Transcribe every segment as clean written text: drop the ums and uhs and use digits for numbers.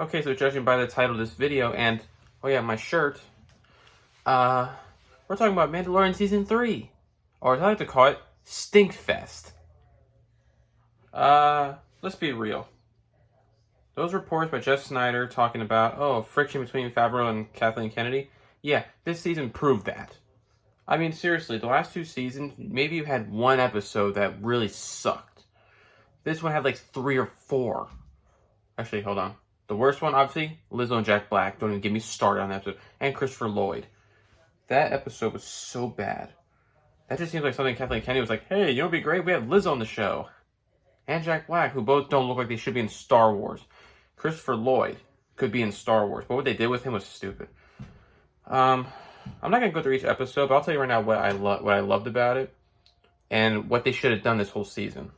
Okay, so judging by the title of this video and, oh yeah, my shirt, we're talking about Mandalorian Season 3. Or as I like to call it, Stinkfest. Let's be real. Those reports by Jeff Snyder talking about, friction between Favreau and Kathleen Kennedy, yeah, this season proved that. I mean, seriously, the last 2 seasons, maybe you had one episode that really sucked. This one had like 3 or 4. Actually, hold on. The worst one, obviously, Lizzo and Jack Black. Don't even get me started on that episode. And Christopher Loyd. That episode was so bad. That just seems like something Kathleen Kennedy was like, hey, you know what would be great? We have Lizzo on the show. And Jack Black, who both don't look like they should be in Star Wars. Christopher Loyd could be in Star Wars, but what they did with him was stupid. I'm not going to go through each episode, but I'll tell you right now what I loved about it and what they should have done this whole season.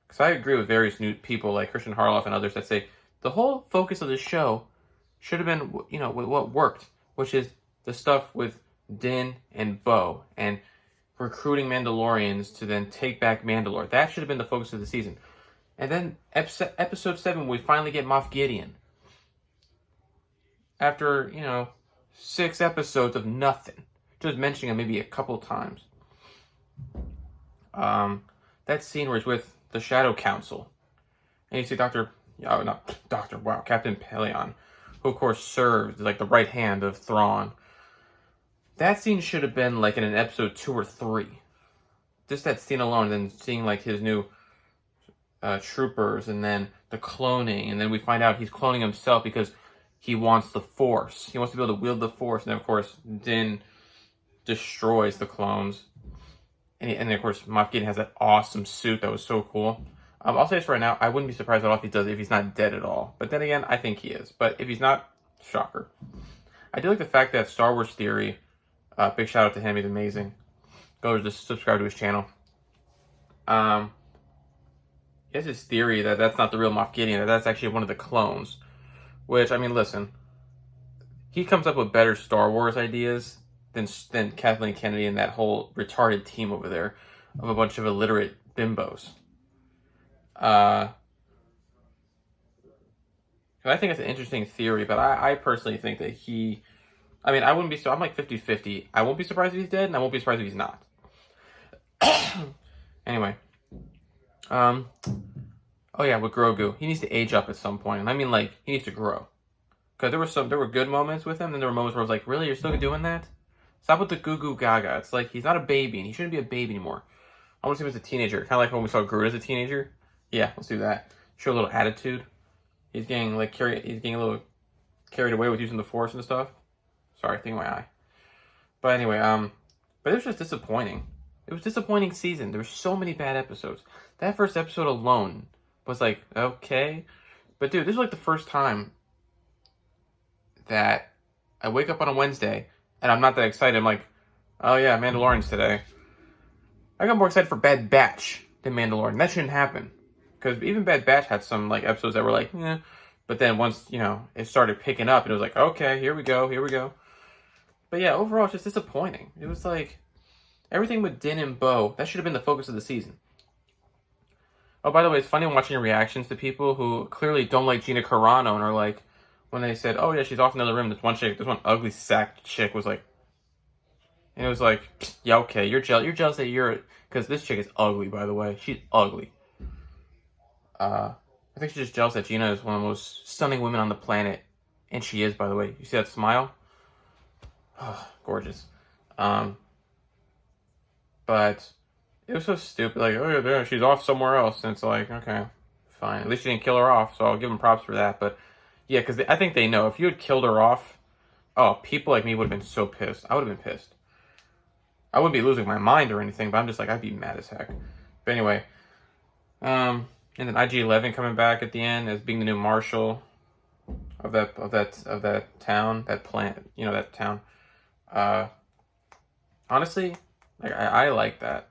Because I agree with various new people like Christian Harloff and others that say the whole focus of the show should have been, what worked, which is the stuff with Din and Bo and recruiting Mandalorians to then take back Mandalore. That should have been the focus of the season. And then episode 7, we finally get Moff Gideon. After, 6 episodes of nothing. Just mentioning him maybe a couple times. That scene where he's with the Shadow Council. And you see Captain Pelion, who of course served like the right hand of Thrawn. That scene should have been like in an episode 2 or 3. Just that scene alone, then seeing like his new troopers, and then the cloning, and then we find out he's cloning himself because he wants the Force. He wants to be able to wield the Force, and then of course Din destroys the clones. And then of course Moff Gideon has that awesome suit that was so cool. I'll say this right now, I wouldn't be surprised at all if he does it if he's not dead at all. But then again, I think he is. But if he's not, shocker. I do like the fact that Star Wars Theory, big shout out to him, he's amazing. Go just subscribe to his channel. He has his theory that that's not the real Moff Gideon, that that's actually one of the clones. Which, I mean, listen, he comes up with better Star Wars ideas than Kathleen Kennedy and that whole retarded team over there of a bunch of illiterate bimbos. I think it's an interesting theory, but I personally think that I wouldn't be, I'm like 50-50. I won't be surprised if he's dead, and I won't be surprised if he's not. Anyway. Oh yeah, with Grogu, he needs to age up at some point, and I mean, like, he needs to grow. Because there were good moments with him, and there were moments where I was like, really, you're still doing that? Stop with the goo goo gaga. It's like, he's not a baby, and he shouldn't be a baby anymore. I want to see him as a teenager, kind of like when we saw Groot as a teenager. Yeah, let's do that. Show a little attitude. He's getting a little carried away with using the Force and stuff. Sorry, thing in my eye. But anyway, but it was just disappointing. It was a disappointing season. There were so many bad episodes. That first episode alone was like, okay. But dude, this is like the first time that I wake up on a Wednesday and I'm not that excited. I'm like, oh yeah, Mandalorian's today. I got more excited for Bad Batch than Mandalorian. That shouldn't happen. Because even Bad Batch had some like episodes that were like, eh. But then once, it started picking up and it was like, okay, here we go. But yeah, overall, it's just disappointing. It was like, everything with Din and Bo, that should have been the focus of the season. Oh, by the way, it's funny watching reactions to people who clearly don't like Gina Carano and are like, when they said, oh yeah, she's off in another room, this one ugly sack chick was like, and it was like, yeah, okay, you're jealous that because this chick is ugly, by the way. She's ugly. I think she's just jealous that Gina is one of the most stunning women on the planet. And she is, by the way. You see that smile? Oh, gorgeous. But it was so stupid. Like, oh yeah, she's off somewhere else. And it's like, okay, fine. At least you didn't kill her off, so I'll give them props for that. But yeah, because I think they know if you had killed her off, people like me would have been so pissed. I would have been pissed. I wouldn't be losing my mind or anything, but I'm just like, I'd be mad as heck. But anyway, and then IG-11 coming back at the end as being the new marshal of that town, that plant, that town. Honestly, like I like that.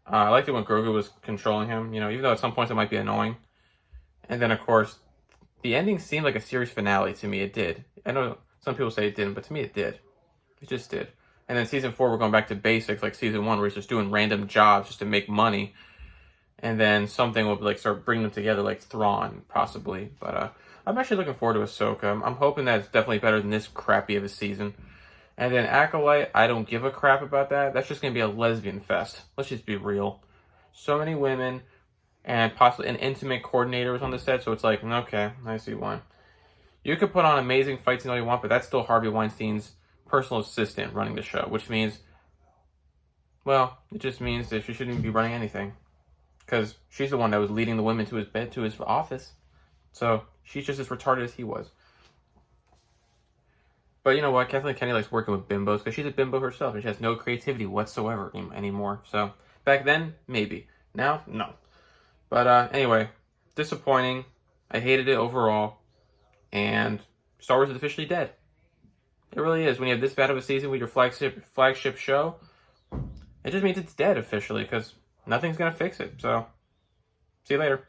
I liked it when Grogu was controlling him, even though at some points it might be annoying. And then of course, the ending seemed like a series finale to me. It did. I know some people say it didn't, but to me it did. It just did. And then season 4, we're going back to basics like season 1, where he's just doing random jobs just to make money. and then something will like start bringing them together, like Thrawn, possibly. But I'm actually looking forward to Ahsoka. I'm hoping that it's definitely better than this crappy of a season. And then Acolyte, I don't give a crap about that. That's just gonna be a lesbian fest. Let's just be real. So many women, and possibly an intimate coordinator was on the set, so it's like, okay, I see why. You could put on amazing fight scenes all you want, but that's still Harvey Weinstein's personal assistant running the show, which means, well, it just means that she shouldn't be running anything. Because she's the one that was leading the women to his bed, to his office. So she's just as retarded as he was. But you know what? Kathleen Kennedy likes working with bimbos because she's a bimbo herself and she has no creativity whatsoever anymore. So back then, maybe. Now, no. But anyway, disappointing. I hated it overall. And Star Wars is officially dead. It really is. When you have this bad of a season with your flagship show, it just means it's dead officially because nothing's going to fix it. So, see you later.